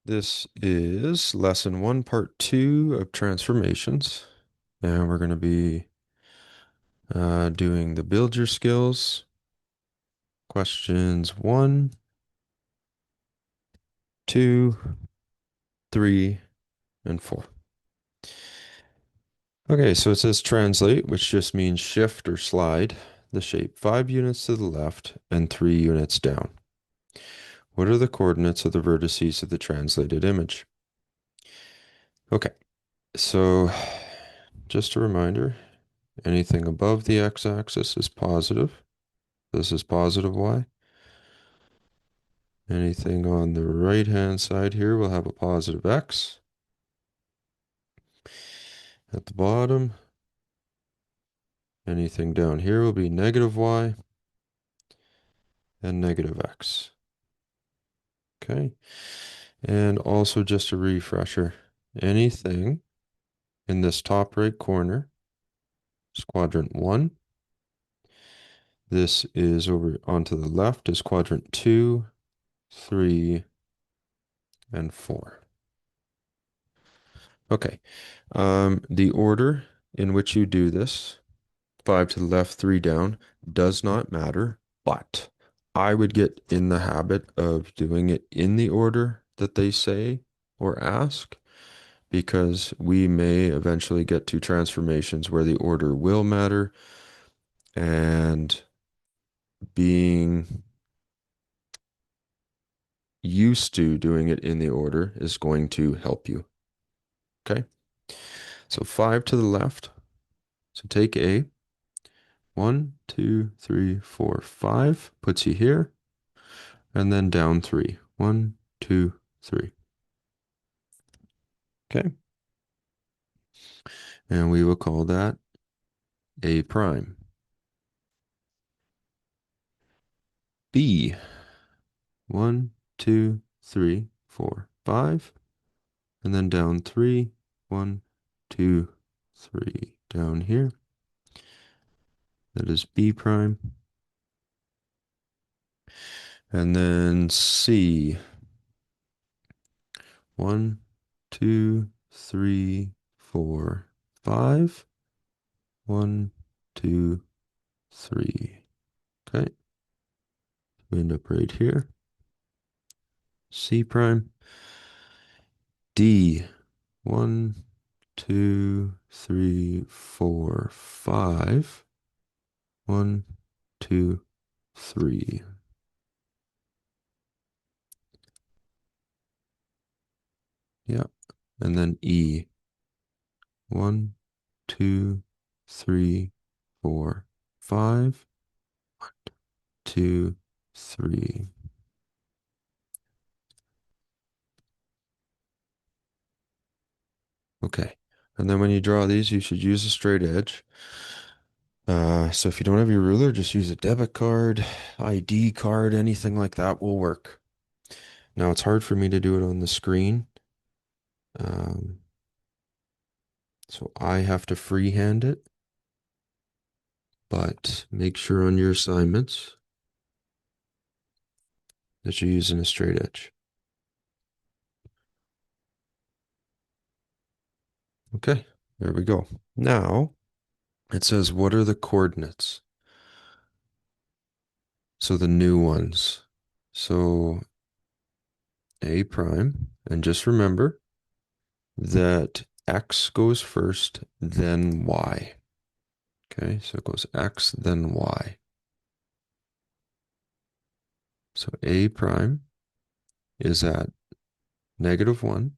This is lesson 1, part 2 of transformations. And we're going to be doing the build your skills, questions 1, 2, 3, and 4. Okay, so it says translate, which just means shift or slide the shape 5 units to the left and 3 units down. What are the coordinates of the vertices of the translated image? Okay, so just a reminder, anything above the x-axis is positive. This is positive y. Anything on the right-hand side here will have a positive x. At the bottom, anything down here will be negative y and negative x. Okay. And also just a refresher, anything in this top right corner is quadrant 1. This is over onto the left is quadrant 2, 3, and 4. Okay. The order in which you do this, 5 to the left, 3 down, does not matter, but I would get in the habit of doing it in the order that they say or ask, because we may eventually get to transformations where the order will matter, and being used to doing it in the order is going to help you. Okay, so 5 to the left. So take A. 1, 2, 3, 4, 5 puts you here, and then down 3. 1, 2, 3. Okay, and we will call that A prime. B. 1, 2, 3, 4, 5, and then down 3. 1, 2, 3. Down here. That is B prime. And then C. 1, 2, 3, 4, 5. 1, 2, 3. Okay. We end up right here. C prime. D. 1, 2, 3, 4, 5. 1, 2, 3. Yep. And then E. 1, 2, 3, 4, 5. 2, 3. Okay. And then when you draw these, you should use a straight edge. So if you don't have your ruler, just use a debit card, ID card, anything like that will work. Now it's hard for me to do it on the screen. Um, so I have to freehand it, but make sure on your assignments that you're using a straight edge. Okay, there we go. Now it says, what are the coordinates? So the new ones. So A prime, and just remember that X goes first, then Y. Okay, so it goes X, then Y. So A prime is at -1,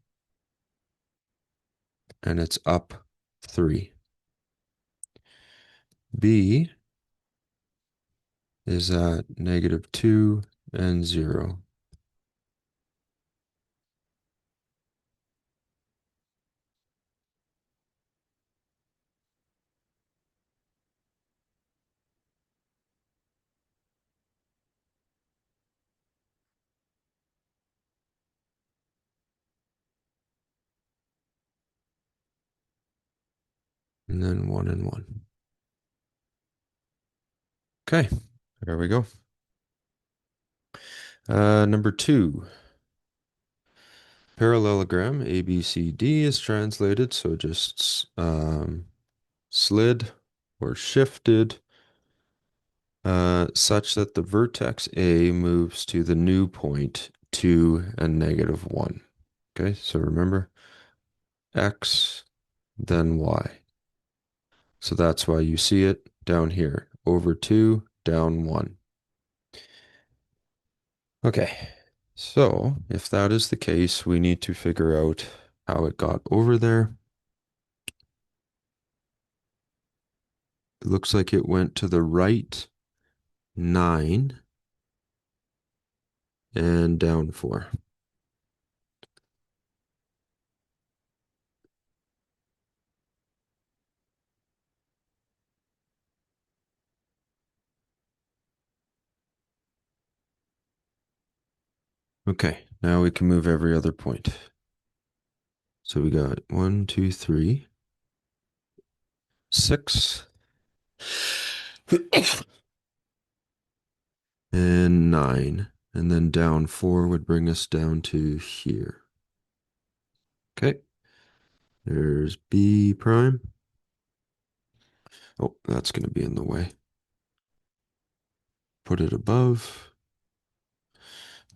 and it's up 3. B is at -2 and 0. And then 1 and 1. Okay, there we go. Number 2. Parallelogram ABCD is translated, so just slid or shifted such that the vertex A moves to the new point 2 and -1. Okay, so remember X, then Y. So that's why you see it down here, over 2, down 1. Okay, so if that is the case, we need to figure out how it got over there. It looks like it went to the right 9 and down 4. Okay, now we can move every other point. So we got 1, 2, 3, 6, and 9. And then down 4 would bring us down to here. Okay, there's B prime. Oh, that's going to be in the way. Put it above.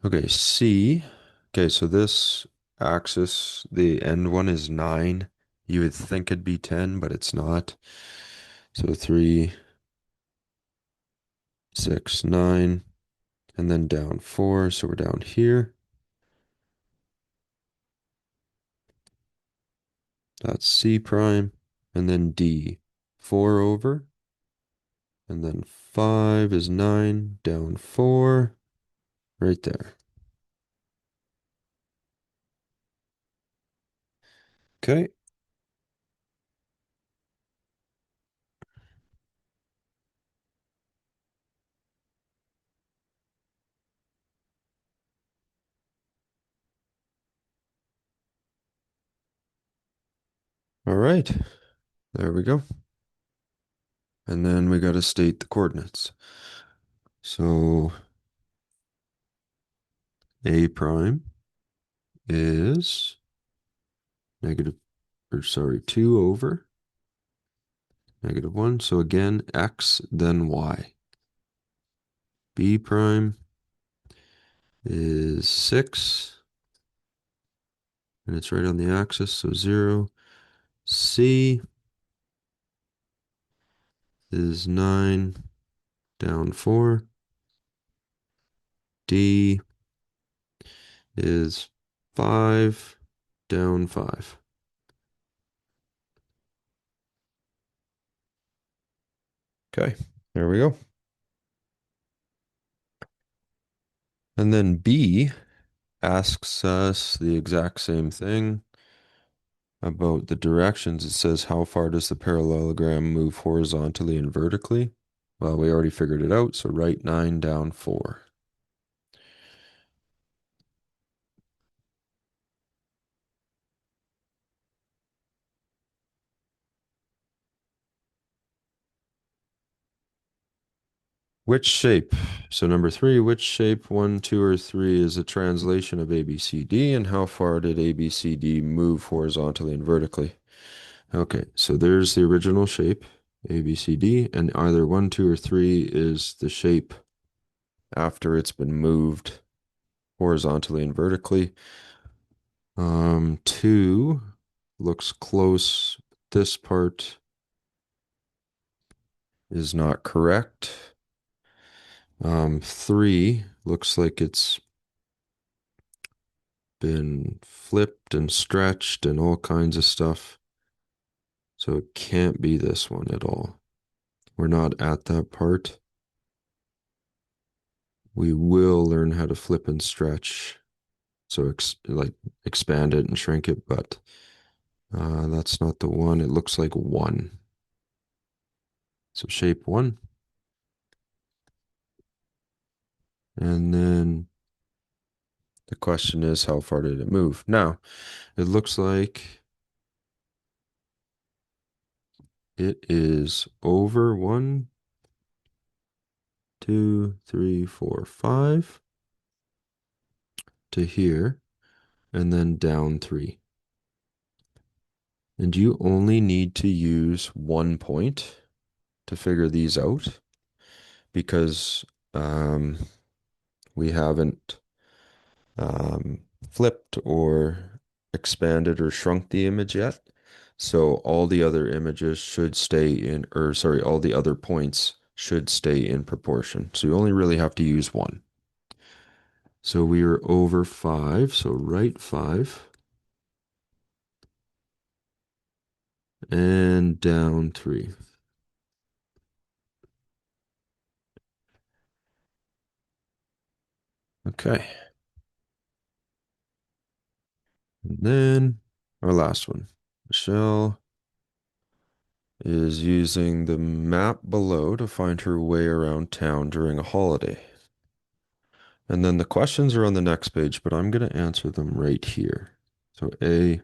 Okay, C. Okay, so this axis, the end one is 9. You would think it'd be 10, but it's not. So 3, 6, 9, and then down 4. So we're down here. That's C prime. And then D. 4 over. And then 5 is 9. Down 4. Right there. Okay. All right. There we go. And then we got to state the coordinates. So A prime is negative, or sorry, 2 over -1. So again, X, then Y. B prime is 6, and it's right on the axis, so 0. C is 9, down 4. D is 5, down 5. Okay, there we go. And then B asks us the exact same thing about the directions. It says, how far does the parallelogram move horizontally and vertically? Well, we already figured it out, so right 9, down 4. Which shape? So number 3, which shape 1, 2, or 3 is a translation of ABCD, and how far did ABCD move horizontally and vertically? Okay, so there's the original shape, ABCD, and either 1, 2, or 3 is the shape after it's been moved horizontally and vertically. 2 looks close. This part is not correct. 3 looks like it's been flipped and stretched and all kinds of stuff. So it can't be this one at all. We're not at that part. We will learn how to flip and stretch. So like expand it and shrink it, but that's not the one. It looks like 1. So shape 1. And then the question is, how far did it move? Now, it looks like it is over 1, 2, 3, 4, 5 to here. and then down 3. And you only need to use 1 point to figure these out because um, we haven't flipped or expanded or shrunk the image yet. So all the other images should stay in, or sorry, all the other points should stay in proportion. So you only really have to use 1. So we are over 5, so write 5 and down 3. Okay. And then our last one. Michelle is using the map below to find her way around town during a holiday. And then the questions are on the next page, but I'm going to answer them right here. So A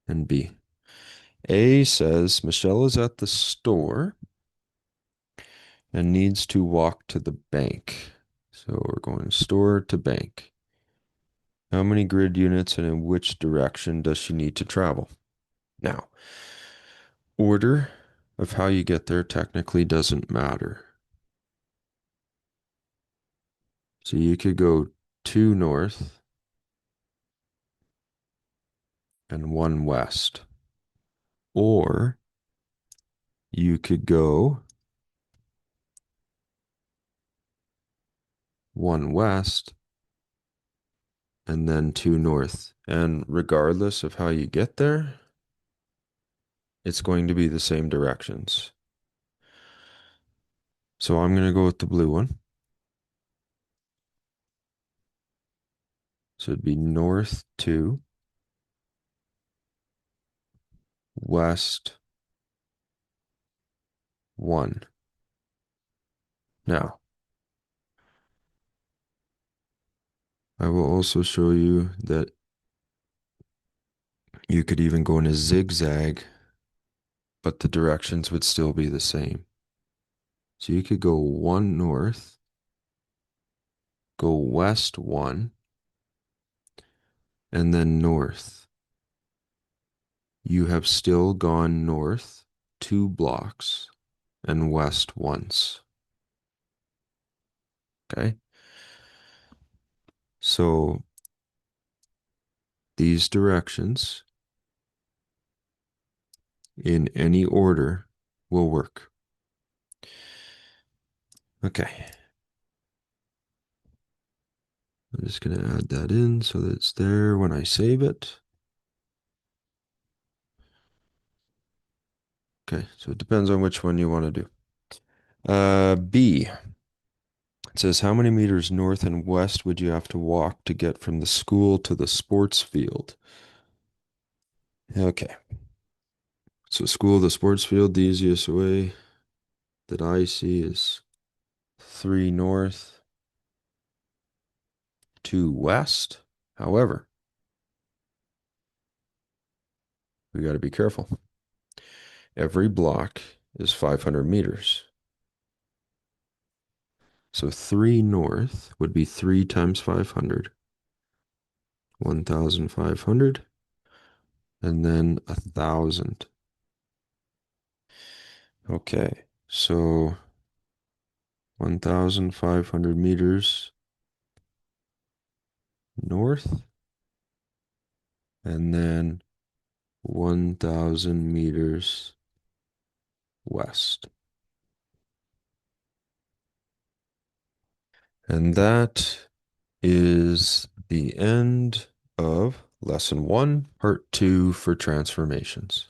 and B. A says Michelle is at the store and needs to walk to the bank. So we're going store to bank. How many grid units and in which direction does she need to travel? Now, order of how you get there technically doesn't matter. So you could go 2 north and 1 west. Or you could go 1 west and then 2 north. And regardless of how you get there, it's going to be the same directions. So I'm going to go with the blue one. So it'd be north 2, west 1. Now, I will also show you that you could even go in a zigzag, but the directions would still be the same. So you could go 1 north, go west 1, and then north. You have still gone north 2 blocks and west once. Okay. So these directions in any order will work. Okay. I'm just going to add that in so that it's there when I save it. Okay, so it depends on which one you want to do. B, it says, how many meters north and west would you have to walk to get from the school to the sports field? Okay, so school, the sports field, the easiest way that I see is 3 north, 2 west. However, we got to be careful. Every block is 500 meters. So 3 north would be 3 times 500, 1,500, and then 1,000. Okay, so 1,500 meters north, and then 1,000 meters west. And that is the end of lesson 1, part 2 for transformations.